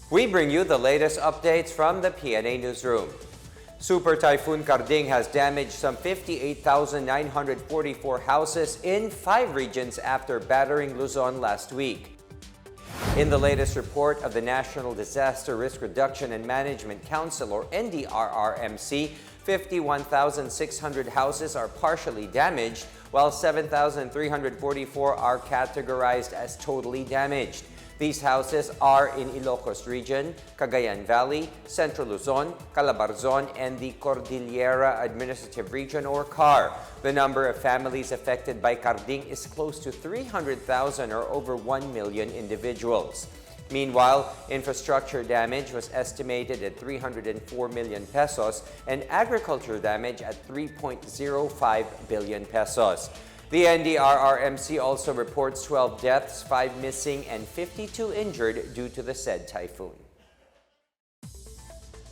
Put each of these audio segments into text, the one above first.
We bring you the latest updates from the Pna Newsroom. Super Typhoon Karding has damaged some 58,944 houses in 5 regions after battering Luzon last week. In the latest report of the National Disaster Risk Reduction and Management Council, or NDRRRMC, 51,600 houses are partially damaged, while 7,344 are categorized as totally damaged. These houses are in Ilocos Region, Cagayan Valley, Central Luzon, Calabarzon, and the Cordillera Administrative Region, or CAR. The number of families affected by Karding is close to 300,000, or over 1 million individuals. Meanwhile, infrastructure damage was estimated at 304 million pesos and agriculture damage at 3.05 billion pesos. The NDRRMC also reports 12 deaths, 5 missing, and 52 injured due to the said typhoon.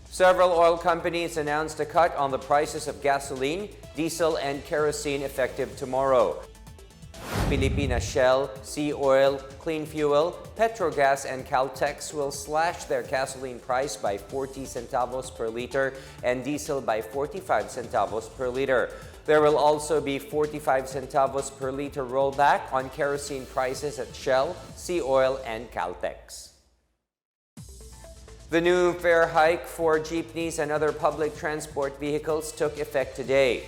Several oil companies announced a cut on the prices of gasoline, diesel, and kerosene effective tomorrow. Philippine Shell, Sea Oil, Clean Fuel, Petrogas, and Caltex will slash their gasoline price by 40 centavos per liter and diesel by 45 centavos per liter. There will also be 45 centavos per liter rollback on kerosene prices at Shell, Sea Oil, and Caltex. The new fare hike for jeepneys and other public transport vehicles took effect today.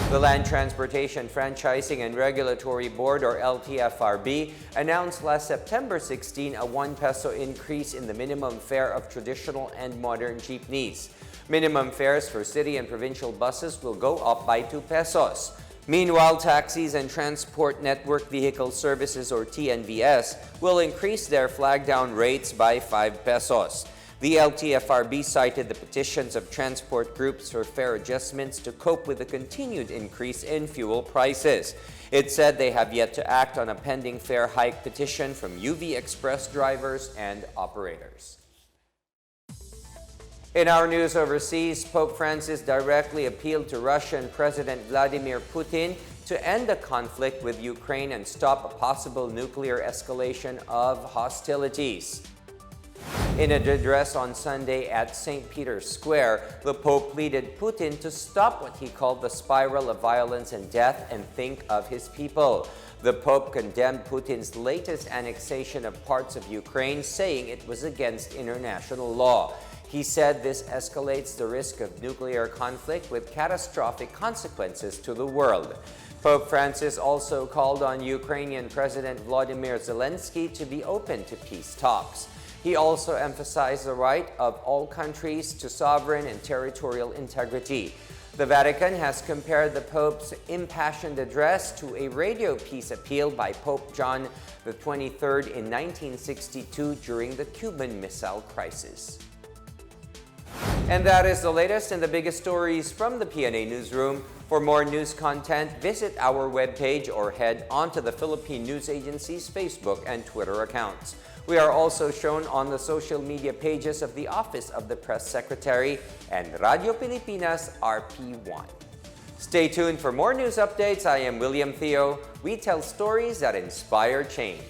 The Land Transportation Franchising and Regulatory Board, or LTFRB, announced last September 16 a 1 peso increase in the minimum fare of traditional and modern jeepneys. Minimum fares for city and provincial buses will go up by 2 pesos. Meanwhile, taxis and Transport Network Vehicle Services, or TNVS, will increase their flag-down rates by 5 pesos. The LTFRB cited the petitions of transport groups for fare adjustments to cope with the continued increase in fuel prices. It said they have yet to act on a pending fare hike petition from UV Express drivers and operators. In our news overseas, Pope Francis directly appealed to Russian President Vladimir Putin to end the conflict with Ukraine and stop a possible nuclear escalation of hostilities. In an address on Sunday at St. Peter's Square, the Pope pleaded Putin to stop what he called the spiral of violence and death and think of his people. The Pope condemned Putin's latest annexation of parts of Ukraine, saying it was against international law. He said this escalates the risk of nuclear conflict with catastrophic consequences to the world. Pope Francis also called on Ukrainian President Volodymyr Zelensky to be open to peace talks. He also emphasized the right of all countries to sovereign and territorial integrity. The Vatican has compared the Pope's impassioned address to a radio peace appeal by Pope John XXIII in 1962 during the Cuban Missile Crisis. And that is the latest and the biggest stories from the Pna Newsroom. For more news content, visit our webpage or head onto the Philippine News Agency's Facebook and Twitter accounts. We are also shown on the social media pages of the Office of the Press Secretary and Radio Pilipinas RP1. Stay tuned for more news updates. I am William Theo. We tell stories that inspire change.